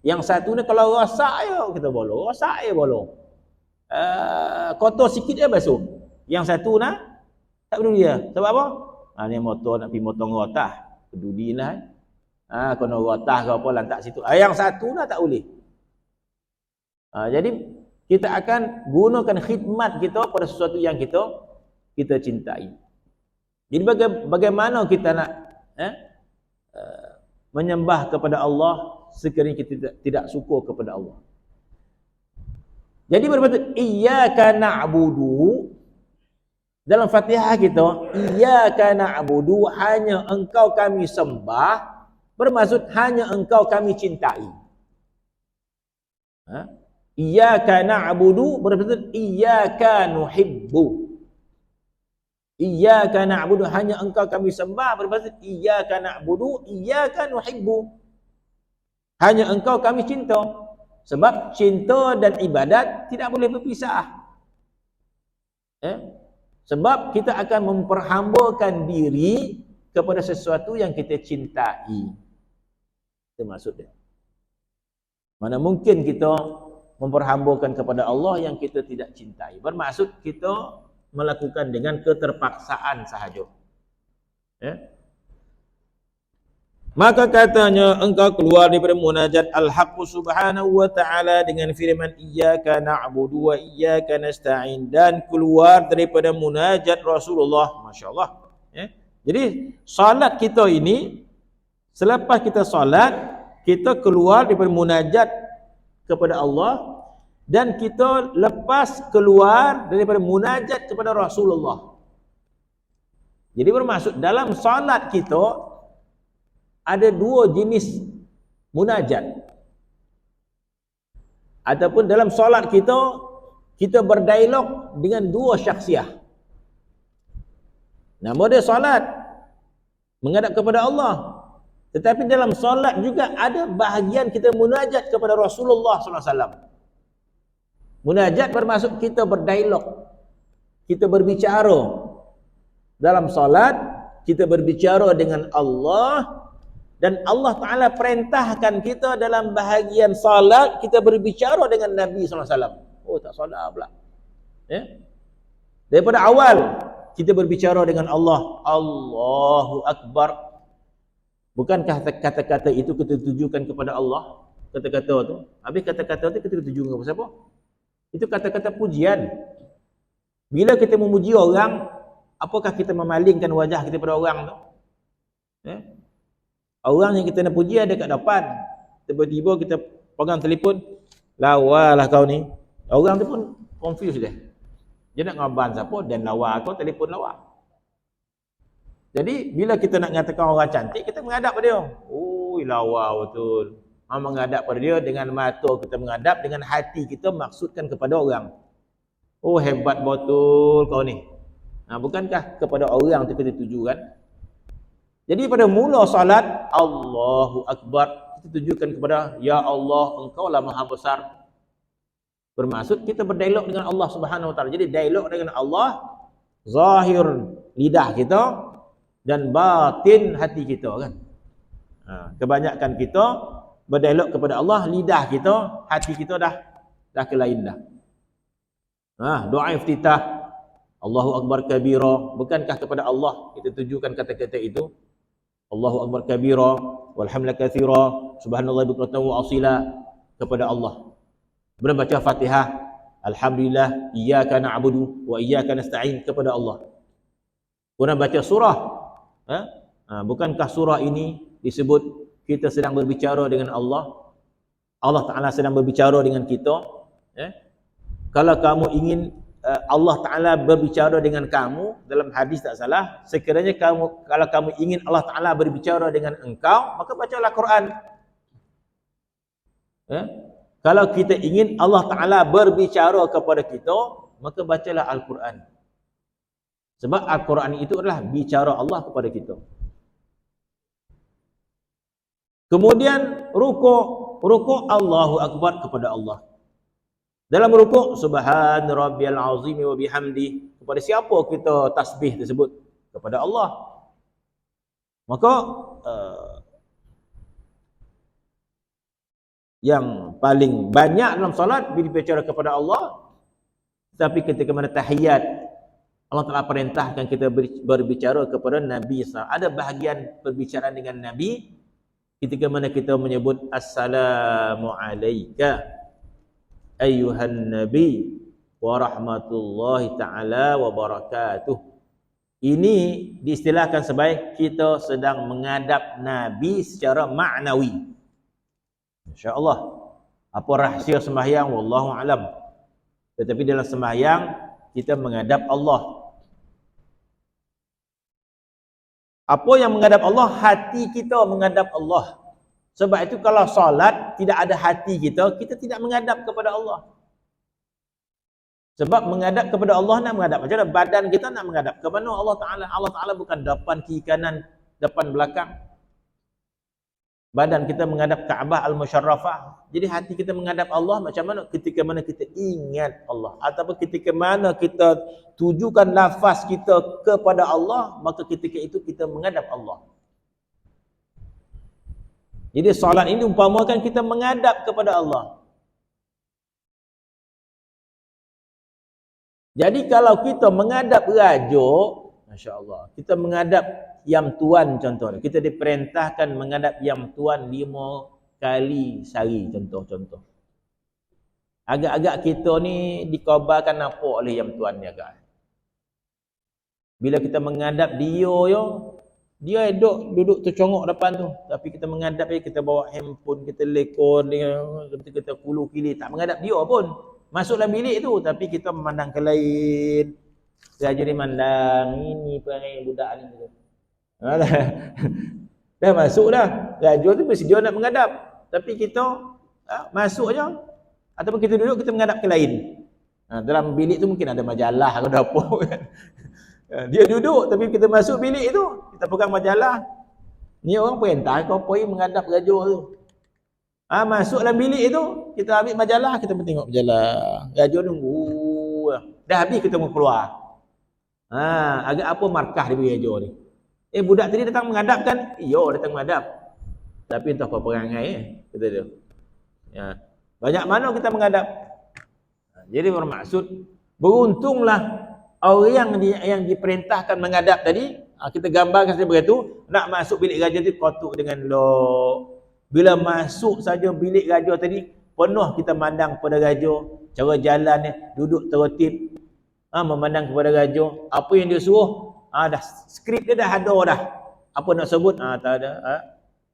Yang satu ni kalau rosak je kita bolo. Rosak je bolo. Kotor sikit je basuh. Yang satu nak tak peduli dia. Sebab apa? Ni motor nak pergi motong rotah. Pedulilah. Kena rotah ke apa lantak situ. Yang satu nak tak boleh. Jadi kita akan gunakan khidmat kita pada sesuatu yang kita cintai. Jadi bagaimana kita nak menyembah kepada Allah sekiranya kita tidak suka kepada Allah. Jadi bermaksud iyyaka na'budu, dalam Fatihah kita iyyaka na'budu, hanya engkau kami sembah, bermaksud hanya engkau kami cintai. Iyyaka na'budu bermaksud iyyaka nuhibbu. Iyyaka na'budu, hanya engkau kami sembah, bermaksud iyyaka na'budu, iyyaka nuhibbu. Hanya engkau kami cinta. Sebab cinta dan ibadat tidak boleh berpisah. Sebab kita akan memperhambakan diri kepada sesuatu yang kita cintai. Itu maksudnya. Mana mungkin kita memperhambakan kepada Allah yang kita tidak cintai. Bermaksud kita melakukan dengan keterpaksaan sahaja. Maka katanya engkau keluar daripada munajat Al-Haqq Subhanahu wa ta'ala dengan firman iyyaka na'budu wa iyyaka nasta'in, dan keluar daripada munajat Rasulullah. Masya-Allah. Jadi salat kita ini, selepas kita salat, kita keluar daripada munajat kepada Allah, dan kita lepas keluar daripada munajat kepada Rasulullah. Jadi bermaksud dalam salat kita ada 2 jenis munajat. Ataupun dalam solat kita berdialog dengan 2 syakhsiah. Nama dia solat, menghadap kepada Allah. Tetapi dalam solat juga ada bahagian kita munajat kepada Rasulullah SAW. Munajat bermaksud kita berdialog, kita berbicara. Dalam solat kita berbicara dengan Allah, dan Allah Ta'ala perintahkan kita dalam bahagian salat kita berbicara dengan Nabi SAW. Oh, tak salah pula. Daripada awal kita berbicara dengan Allah. Allahu Akbar. Bukankah kata-kata itu kita tujukan kepada Allah? Kata-kata tu. Habis kata-kata tu kita tujukan kepada siapa? Itu kata-kata pujian. Bila kita memuji orang, apakah kita memalingkan wajah kita pada orang tu? Orang yang kita nak puji ada kat depan. Tiba-tiba kita pegang telefon, lawalah kau ni. Orang tu pun confused dia. Dia nak ngaban siapa dan lawa kau, telefon lawa. Jadi bila kita nak mengatakan orang cantik, kita menghadap pada dia. Oh, lawa betul. Menghadap pada dia dengan mata kita menghadap, dengan hati kita maksudkan kepada orang. Oh, hebat betul kau ni. Bukankah kepada orang tu kita tujukan? Jadi pada mula salat, Allahu Akbar, kita tujukan kepada Ya Allah, engkau lah maha besar. Bermaksud kita berdialog dengan Allah Subhanahu wa ta'ala. Jadi dialog dengan Allah, zahir lidah kita dan batin hati kita kan. Kebanyakan kita berdialog kepada Allah, lidah kita, hati kita dah ke lain dah. Doa iftitah, Allahu Akbar kabira, bukankah kepada Allah kita tujukan kata-kata itu? Allahu Akbar kabira, walhamdulillah katsira, subhanallah bukratan wa asila, kepada Allah. Kemudian baca Fatihah, alhamdulillah, iyyaka na'budu wa iyyaka nasta'in, kepada Allah. Kemudian baca surah. Bukankah surah ini disebut kita sedang berbicara dengan Allah? Allah Ta'ala sedang berbicara dengan kita. Kalau kamu ingin Allah Ta'ala berbicara dengan kamu, dalam hadis tak salah, sekiranya kalau kamu ingin Allah Ta'ala berbicara dengan engkau, maka bacalah Quran. Kalau kita ingin Allah Ta'ala berbicara kepada kita, maka bacalah Al-Quran. Sebab Al-Quran itu adalah bicara Allah kepada kita. Kemudian rukuk Allahu Akbar kepada Allah. Dalam rukuk, Subhan Rabbiyal Azim wa bihamdi. Kepada siapa kita tasbih tersebut? Kepada Allah. Maka yang paling banyak dalam solat berbicara kepada Allah. Tapi ketika mana tahiyat, Allah telah perintahkan kita berbicara kepada Nabi SAW. Ada bahagian perbicaraan dengan Nabi ketika mana kita menyebut Assalamu alayka ayyuhan Nabi wa rahmatullahi ta'ala wa barakatuh. Ini diistilahkan sebagai kita sedang menghadap Nabi secara maknawi. InsyaAllah. Apa rahsia sembahyang? Wallahu alam. Tetapi dalam sembahyang kita menghadap Allah. Apa yang menghadap Allah? Hati kita menghadap Allah. Sebab itu kalau solat tidak ada hati kita, kita tidak menghadap kepada Allah. Sebab menghadap kepada Allah nak menghadap macam mana? Badan kita nak menghadap ke mana Allah Ta'ala? Allah Ta'ala bukan depan kiri kanan, depan belakang. Badan kita menghadap Kaabah Al-Musharrafah. Jadi hati kita menghadap Allah macam mana? Ketika mana kita ingat Allah. Ataupun ketika mana kita tujukan lafaz kita kepada Allah, maka ketika itu kita menghadap Allah. Jadi solat ini umpamakan kita menghadap kepada Allah. Jadi kalau kita menghadap raja, Masya-Allah, kita menghadap Yang Tuan contohnya. Kita diperintahkan menghadap Yang Tuan 5 kali sehari contoh-contoh. Agak-agak kita ni dikabarkan nampak oleh Yang Tuan ni agak. Bila kita menghadap dia duduk tercongok depan tu. Tapi kita menghadap dia, kita bawa handphone, kita lekon dia, kita kulu kili, tak menghadap dia pun. Masuk dalam bilik tu, tapi kita memandang ke lain. Raja ni mandang, ini perangai budak ni. Dah masuk dah. Raja tu mesti dia nak menghadap. Tapi kita masuk je. Ataupun kita duduk, kita menghadap ke lain. Dalam bilik tu mungkin ada majalah atau apa kan. Dia duduk tapi kita masuk bilik tu, kita pegang majalah. Ni orang perintah kau pergi menghadap raja tu. Masuk dalam bilik tu, kita ambil majalah, kita tengok majalah. Raja nunggu. Dah habis kita mau keluar. Agak apa markah dia bagi raja ni. Budak tadi datang menghadap kan? Iyo, datang menghadap. Tapi entah apa perangai kata dia. Banyak mana kita menghadap. Jadi bermaksud beruntunglah orang yang diperintahkan menghadap tadi. Kita gambarkan saja begitu, nak masuk bilik raja tu kotuk dengan lock. Bila masuk saja bilik raja tadi, penuh kita mandang kepada raja, cara jalan dia, duduk tertib, memandang kepada raja. Apa yang dia suruh, dah skrip dia dah ada dah. Apa nak sebut? Tak ada.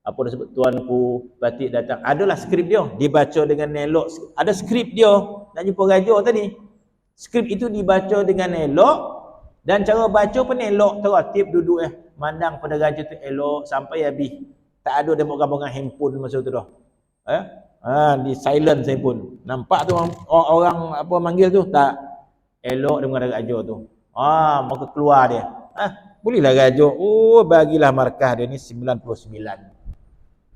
Apa nak sebut? Tuanku batik datang. Adalah skrip dia, dibaca dengan elok. Ada skrip dia nak jumpa raja tadi. Skrip itu dibaca dengan elok, dan cara baca pun elok, tertib duduk mandang pada raja tu elok sampai habis. Tak ada demok-demok handphone masa tu dah. Di silent handphone. Nampak tu orang apa manggil tu, tak elok dia menghadap raja tu. Maka keluar dia. Bolehlah raja. Bagilah markah dia ni 99.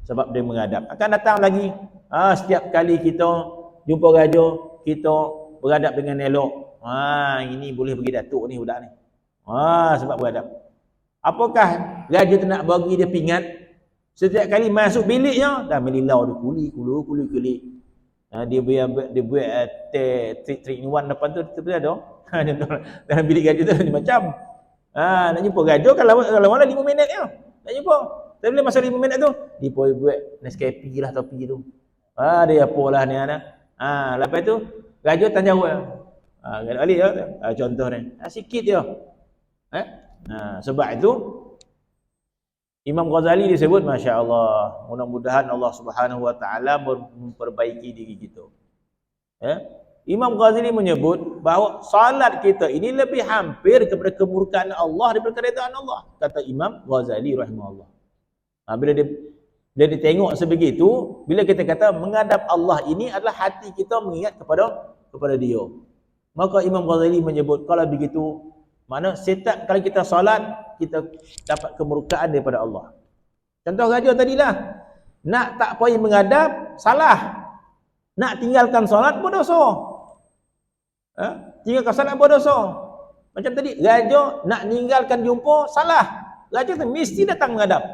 Sebab dia menghadap. Akan datang lagi. Setiap kali kita jumpa raja, kita beradab dengan elok. Ini boleh bagi datuk ni budak ni. Sebab beradab. Apakah raja tu nak bagi dia pingat? Setiap kali masuk biliknya dah melilau dia kulit. Dia buat trik in one depan tu kita ada. Dalam bilik raja tu macam nak jumpa raja kalau mana 5 minit je. Nak jumpa. Tapi bila masa 5 minit tu dia buat Nescafe lah topi tu. Dia apalah ni anak. Lepas tu raja tanya jawab. Balik contoh ni. Sikit dia. Sebab itu Imam Ghazali disebut, Masya Allah, mudah-mudahan Allah Subhanahu Wa Taala memperbaiki diri kita. Imam Ghazali menyebut bahawa salat kita ini lebih hampir kepada kemurkaan Allah daripada keredaan Allah, kata Imam Ghazali rahimahullah. Bila dia tengok sebegitu, bila kita kata menghadap Allah ini adalah hati kita mengingat kepada dia, maka Imam Ghazali menyebut kalau begitu, mana setiap kali kita salat kita dapat kemurkaan daripada Allah. Contoh saja tadilah, nak tak payah menghadap salah, nak tinggalkan salat berdosa. Tinggalkan salat berdosa. Macam tadi, raja nak tinggalkan jumpa salah, raja tu mesti datang menghadap.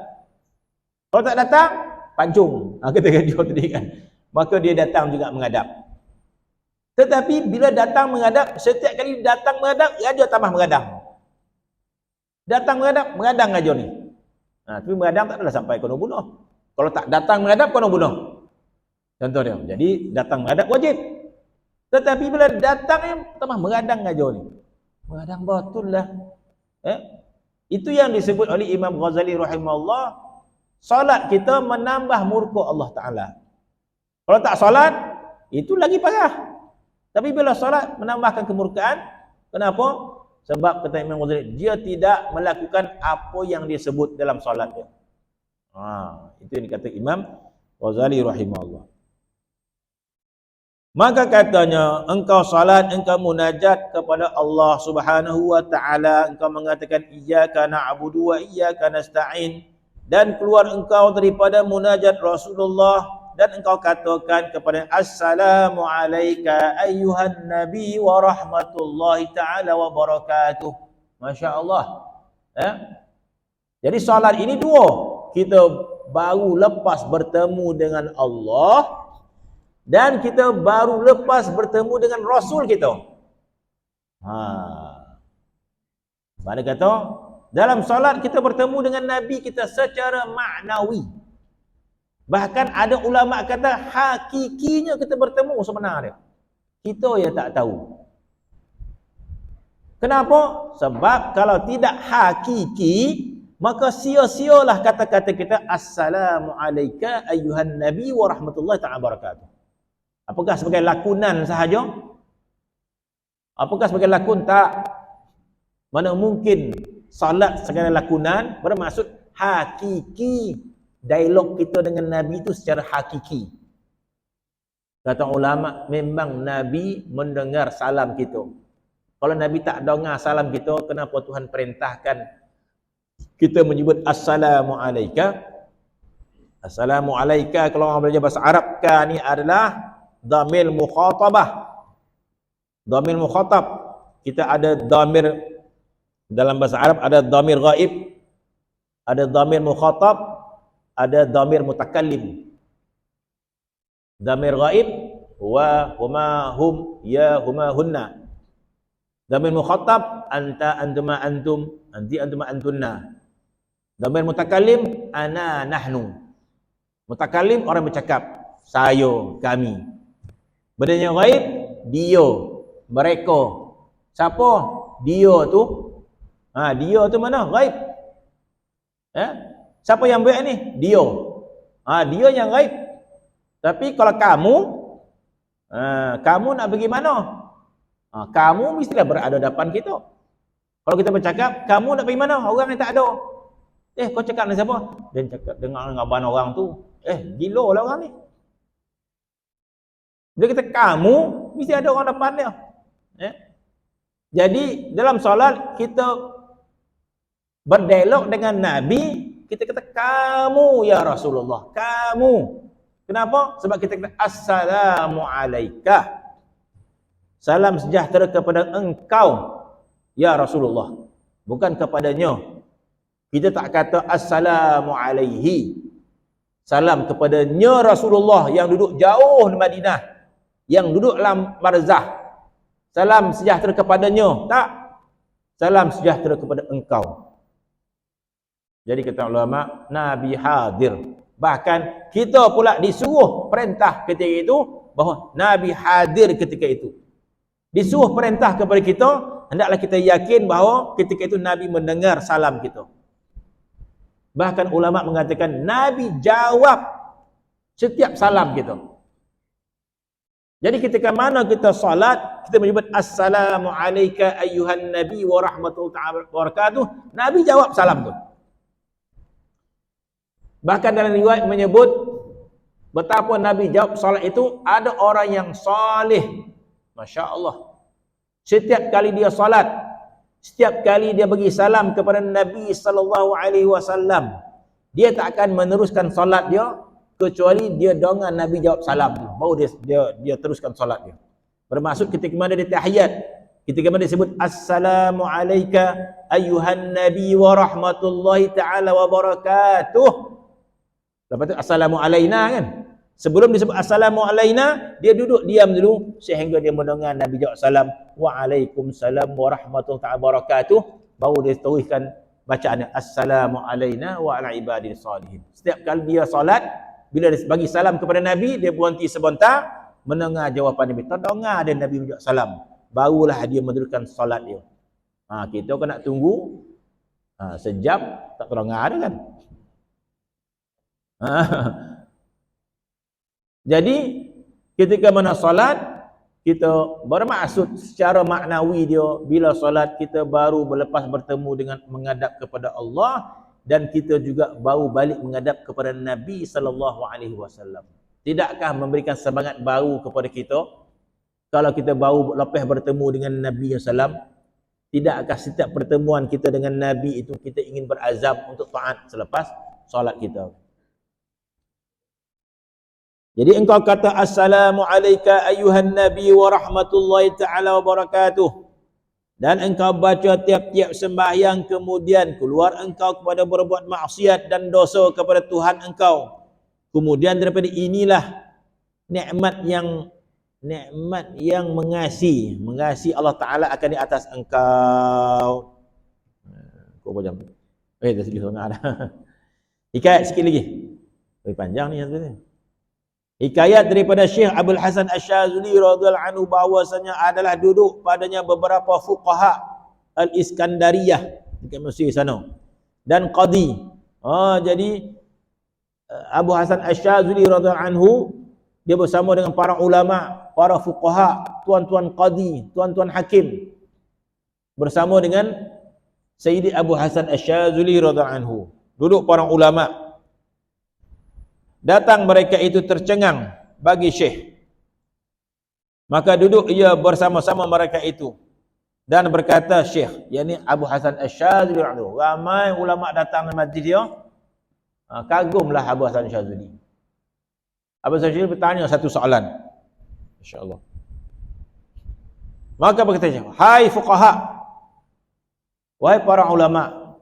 Kalau tak datang, pancung. Kata raja tadi kan, maka dia datang juga menghadap. Tetapi bila datang menghadap, setiap kali datang menghadap, raja tambah menghadang. Datang menghadang raja ni. Tapi menghadang tak adalah sampai kena bunuh. Kalau tak datang menghadap, kena bunuh. Contoh dia. Jadi datang menghadap wajib. Tetapi bila datang ni, tambah menghadang raja ni. Menghadang betul lah. Itu yang disebut oleh Imam Ghazali rahimahullah, salat kita menambah murka Allah Ta'ala. Kalau tak salat, itu lagi parah. Tapi bila salat menambahkan kemurkaan, kenapa? Sebab kata Imam Ghazali, dia tidak melakukan apa yang dia sebut dalam salat dia. Itu yang dikata Imam Ghazali rahimahullah. Maka katanya, engkau salat, engkau munajat kepada Allah Subhanahu Wa Taala, engkau mengatakan iyyaka na'budu wa iyyaka nasta'in, dan keluar engkau daripada munajat Rasulullah dan engkau katakan kepada assalamu alayka ayyuhan nabi wa rahmatullahi ta'ala wa barakatuh. Masya Allah. Jadi salat ini dua. Kita baru lepas bertemu dengan Allah dan kita baru lepas bertemu dengan Rasul kita. Mana kata dalam salat kita bertemu dengan Nabi kita secara maknawi. Bahkan ada ulama kata hakikinya kita bertemu sebenarnya. Kita ya tak tahu. Kenapa? Sebab kalau tidak hakiki, maka sia-sialah kata-kata kita assalamu alayka ayyuhan nabi wa rahmatullahi ta'ala barakatuh. Apakah sebagai lakonan sahaja? Apakah sebagai lakon? Tak. Mana mungkin salat sebagai lakonan bermaksud hakiki. Dialog kita dengan Nabi itu secara hakiki. Kata ulama, memang Nabi mendengar salam kita. Kalau Nabi tak dengar salam kita, kenapa Tuhan perintahkan kita menyebut assalamu alayka? Assalamu alayka kalau orang belajar bahasa Arab kan ni adalah dhamir mukhatabah. Dhamir mukhatab. Kita ada dhamir dalam bahasa Arab, ada dhamir ghaib, ada dhamir mukhatab, ada dhamir mutakallim. Dhamir ghaib wa huma hum ya huma hunna. Dhamir mukhatab anta antuma antum anti antuma antunna. Dhamir mutakallim ana nahnu. Mutakallim orang bercakap, saya, kami. Benda yang ghaib dia, mereka. Siapa? Dia tu. Dia tu mana? Ghaib. Siapa yang buat ni? Dia. Dia yang gaib. Tapi kalau kamu nak pergi mana? Kamu mestilah berada depan kita. Kalau kita bercakap, kamu nak pergi mana? Orang yang tak ada. Kau cakap dengan siapa? Dia cakap dengan abang orang tu. Gila lah orang ni. Dia kata kamu, mesti ada orang depan dia. Jadi dalam solat kita berdialog dengan Nabi. Kita kata kamu ya Rasulullah, kamu. Kenapa? Sebab kita kata assalamu alayka. Salam sejahtera kepada engkau ya Rasulullah, bukan kepadanya. Kita tak kata assalamu alaihi. Salam kepadanya Rasulullah yang duduk jauh di Madinah, yang duduk dalam barzah. Salam sejahtera kepadanya. Tak. Salam sejahtera kepada engkau. Jadi kata ulama, Nabi hadir. Bahkan kita pula disuruh perintah ketika itu bahawa Nabi hadir ketika itu. Disuruh perintah kepada kita hendaklah kita yakin bahawa ketika itu Nabi mendengar salam kita. Bahkan ulama mengatakan Nabi jawab setiap salam kita. Jadi ketika mana kita salat, kita menyebut assalamu alayka ayyuhan nabi wa rahmatullahi wa barakatuh, Nabi jawab salam tu. Bahkan dalam riwayat menyebut betapa Nabi jawab salat itu, ada orang yang salih, masya-Allah. Setiap kali dia salat, setiap kali dia bagi salam kepada Nabi sallallahu alaihi wasallam, dia tak akan meneruskan salat dia kecuali dia dengar Nabi jawab salam, baru dia teruskan solat dia. Bermaksud ketika mana dia tahiyat, ketika mana dia sebut assalamu alayka ayyuhan nabi wa rahmatullahi ta'ala wa barakatuh, lepas tu assalamu alayna kan. Sebelum disebut assalamu alayna, dia duduk diam dulu sehingga dia mendengar Nabi jawab salam wa alaikumsalam wa rahmatullahi ta'ala wa barakatuh, baru dia teruskan bacaannya assalamu alayna wa ala ibadil salihin. Setiap kali dia solat, bila dia bagi salam kepada Nabi, dia berhenti sebentar, mendengar jawapan Nabi. Terdengar ada Nabi menjawab salam, barulah dia meneruskan solat dia. Kita kan nak tunggu sejam, tak terdengar ada kan. Jadi ketika mana solat, kita bermaksud secara maknawi dia, bila solat kita baru berlepas bertemu dengan menghadap kepada Allah, dan kita juga baru balik menghadap kepada Nabi sallallahu alaihi wasallam. Tidakkah memberikan semangat baru kepada kita kalau kita baru lepas bertemu dengan Nabi sallam? Tidakkah setiap pertemuan kita dengan Nabi itu kita ingin berazam untuk taat selepas solat kita? Jadi engkau kata assalamu alayka ayyuhan nabi wa rahmatullahi ta'ala wa barakatuh, dan engkau baca tiap-tiap sembahyang, kemudian keluar engkau kepada berbuat maksiat dan dosa kepada Tuhan engkau. Kemudian daripada inilah nikmat yang mengasihi Allah Ta'ala akan di atas engkau. Berapa jam? Dah sedih sangat dah. Hikayat sikit lagi. Panjang ni sebenarnya. Hikayat daripada Syekh Abdul Hasan Asy-Syadzili radhiyallahu anhu bahwasanya adalah duduk padanya beberapa fuqaha Al-Iskandariyah dekat Mesir sana dan qadi. Jadi Abu Hasan Asy-Syadzili radhiyallahu anhu dia bersama dengan para ulama, para fuqaha, tuan-tuan qadi, tuan-tuan hakim, bersama dengan Sayyidi Abu Hasan Asy-Syadzili radhiyallahu anhu. Duduk para ulama. Datang mereka itu tercengang bagi Syekh. Maka duduk ia bersama-sama mereka itu dan berkata Syekh, yakni Abu Hasan Asy-Syadzili, ramai ulama datang ke majlis dia. Kagumlah Abu Hasan Asy-Syadzili. Abu Hasan Asy-Syadzili bertanya satu soalan. Insya-Allah. Maka berkata Syekh, hai fuqaha, wahai para ulama,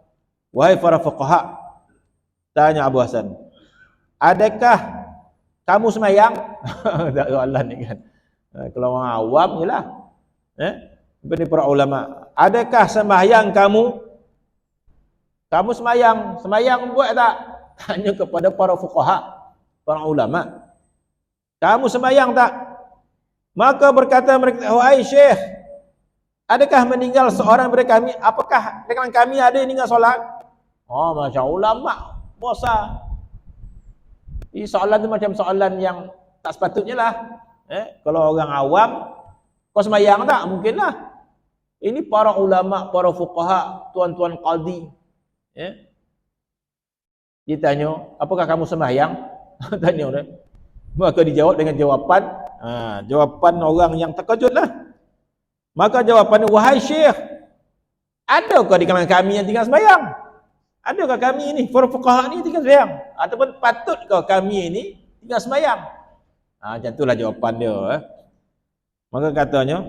wahai para fuqaha, tanya Abu Hasan, adakah kamu semayang? Tak soalan ni kan. Kalau orang awam je lah. Bagi para ulama, adakah sembahyang kamu? Kamu semayang? Semayang buat tak? Tanya kepada para fuqaha, para ulama. Kamu semayang tak? Maka berkata mereka, wahai Syekh, adakah meninggal seorang daripada kami? Apakah dengan kami ada yang meninggal solat? Macam ulama bosan. Ini soalan tu macam soalan yang tak sepatutnya lah. Kalau orang awam, kau semayang tak? Mungkin lah. Ini para ulama, para fuqaha, tuan-tuan qadi. Dia tanya, apakah kamu semayang? Tanya orang. Maka dijawab dengan jawapan orang yang terkejut lah. Maka jawapannya, wahai Syekh, adakah di kalangan kami yang tinggal semayang? Adakah kami ini, para fuqaha ni tinggal semayang? Ataupun patutkah kami ini tinggal semayang? Macam itulah jawapan dia. Maka katanya,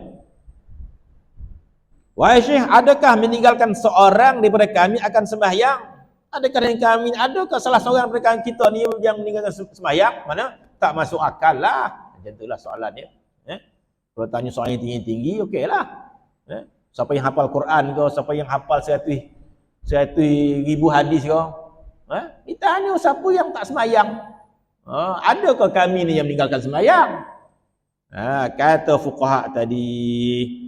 wahai Syekh, adakah meninggalkan seorang daripada kami akan sembahyang? Adakah salah seorang daripada kita ni yang meninggalkan sembahyang? Mana? Tak masuk akal lah. Macam itulah soalan dia. Kalau tanya soalan yang tinggi-tinggi, okey lah. Siapa yang hafal Quran ke, siapa yang hafal 100,000 hadis ke? Kita tanya siapa yang tak semayang? Adakah kami ni yang meninggalkan semayang? Kata fuqaha tadi,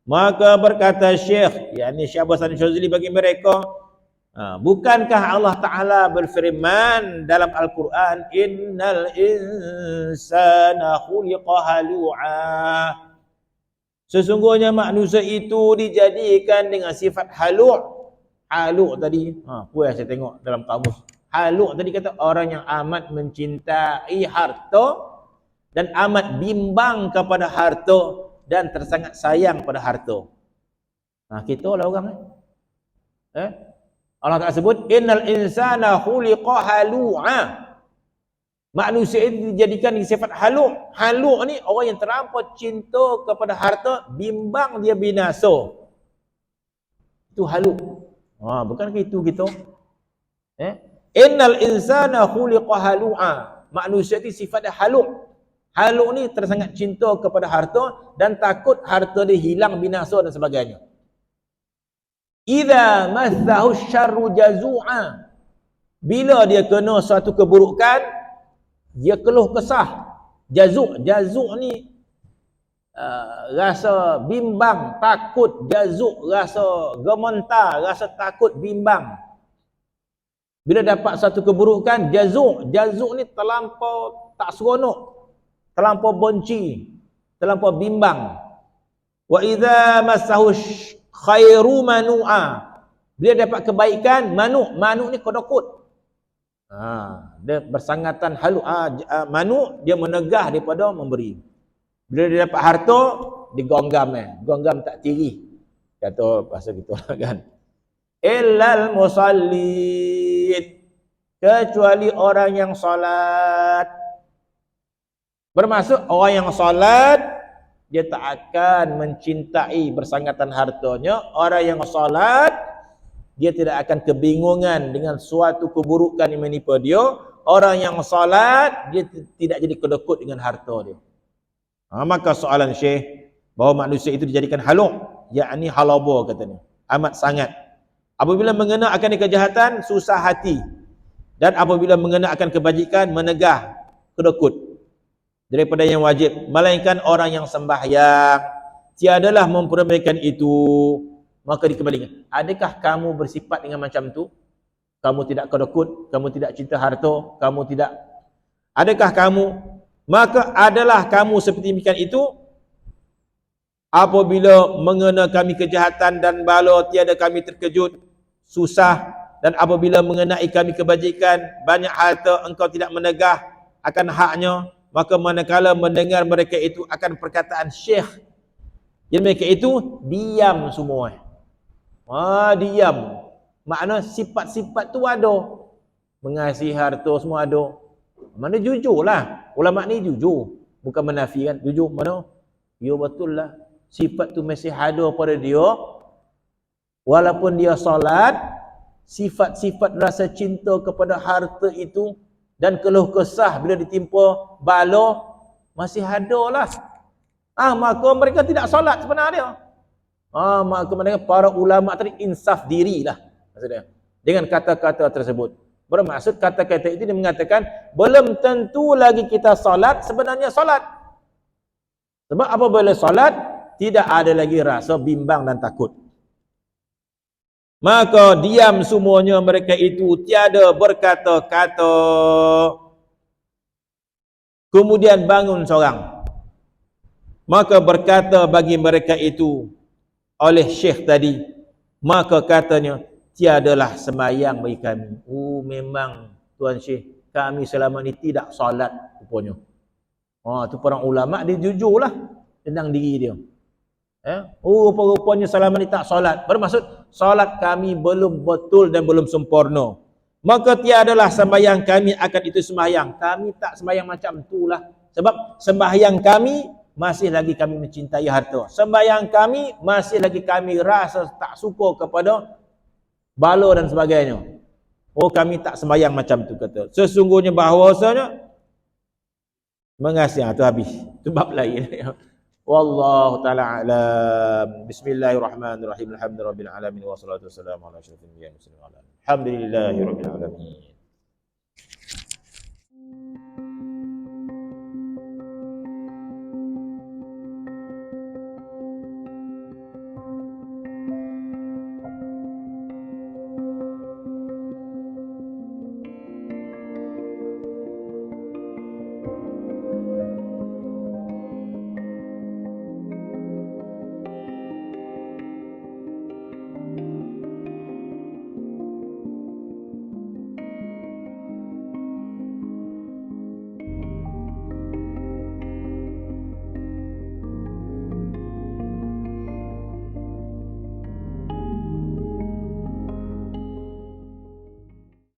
Maka berkata Syekh, yakni Syekh Abu Hasan Syazili bagi mereka, bukankah Allah Ta'ala berfirman dalam Al-Quran, innal insana khuliqa halu'a, sesungguhnya manusia itu dijadikan dengan sifat halu'. Halu' tadi, puas saya tengok dalam kamus. Halu' tadi kata orang yang amat mencintai harta dan amat bimbang kepada harta dan tersangat sayang pada harta. Kita lah orang Allah Ta'ala sebut innal insana khuliqa halu'a. Manusia itu dijadikan dengan sifat halu'. Halu' ni orang yang terlampau cinta kepada harta, bimbang dia binasa. Itu halu'. Bukan itu kita. Innal insana khuliqa halu'a. Manusia itu sifatnya halu'. Halu' ni tersangat cinta kepada harta dan takut harta dia hilang, binasa dan sebagainya. Idza massahu syarru jazu'a. Bila dia kena suatu keburukan, dia keluh kesah. Jazu' ni rasa bimbang, takut. Jazu' rasa gementar, rasa takut, bimbang. Bila dapat satu keburukan, jazu' ni terlampau tak seronok, terlampau benci, terlampau bimbang. Wa idza massahu khairu manu'a. Bila dapat kebaikan, manu ni kodokut. Dia bersangatan halu. Manu dia menegah daripada memberi. Bila dia dapat harta, digonggam gonggam tak tiri. Kata pasal gitulah kan. Illal musallin, kecuali orang yang solat. Bermaksud orang yang solat, dia tak akan mencintai bersangatan hartanya. Orang yang solat, dia tidak akan kebingungan dengan suatu keburukan yang menimpa dia. Orang yang solat, dia tidak jadi kedekut dengan harta dia. Maka soalan Syekh, bahawa manusia itu dijadikan halu', yakni halaba katanya, amat sangat. Apabila mengenal akan kejahatan, susah hati. Dan apabila mengenal akan kebajikan, menegah, kedekut daripada yang wajib. Melainkan orang yang sembahyang tiadalah memperbaikkan itu. Maka dikembalikan, adakah kamu bersifat dengan macam tu? Kamu tidak kedekut, kamu tidak cinta harta, kamu tidak, adakah kamu? Maka adalah kamu seperti demikian itu. Apabila mengenai kami kejahatan dan bala, tiada kami terkejut, susah. Dan apabila mengenai kami kebajikan, banyak harta, engkau tidak menegah akan haknya. Maka manakala mendengar mereka itu akan perkataan Syekh, yang mereka itu diam semua. Diam. Makna sifat-sifat tu ada. Mengasihi harta semua ada. Mana jujurlah. Ulama ni jujur. Bukan menafikan. Jujur mana? Ya betul lah. Sifat tu masih ada pada dia. Walaupun dia solat, sifat-sifat rasa cinta kepada harta itu dan keluh kesah bila ditimpa bala masih ada lah. Maka mereka tidak solat sebenarnya. Maka mereka para ulama tadi insaf dirilah maksudnya dengan kata-kata tersebut. Bermaksud kata-kata itu dia mengatakan belum tentu lagi kita solat sebenarnya solat. Sebab apabila solat tidak ada lagi rasa bimbang dan takut. Maka diam semuanya mereka itu, tiada berkata-kata. Kemudian bangun seorang, maka berkata bagi mereka itu oleh Syekh tadi, maka katanya, tiadalah sembahyang bagi kami. Memang Tuan Syekh, kami selama ni tidak solat rupanya. Tu para ulama dia jujurlah tentang diri dia. Rupa-rupanya selama ni tak solat. Bermaksud solat kami belum betul dan belum sempurna. Maka tiadalah sembahyang kami akan itu sembahyang. Kami tak sembahyang macam itulah. Sebab sembahyang kami masih lagi kami mencintai harta. Sembahyang kami masih lagi kami rasa tak suka kepada bala dan sebagainya. Kami tak sembahyang macam tu kata. Sesungguhnya bahawasanya mengasihi, tu habis. Itu bab lain. Wallahu ta'ala a'lam. Bismillahirrahmanirrahim. Alhamdulillahirabbil alamin wassalatu wassalamu ala asyrofil anbiya'i wal mursalin. Alhamdulillahirabbil alamin.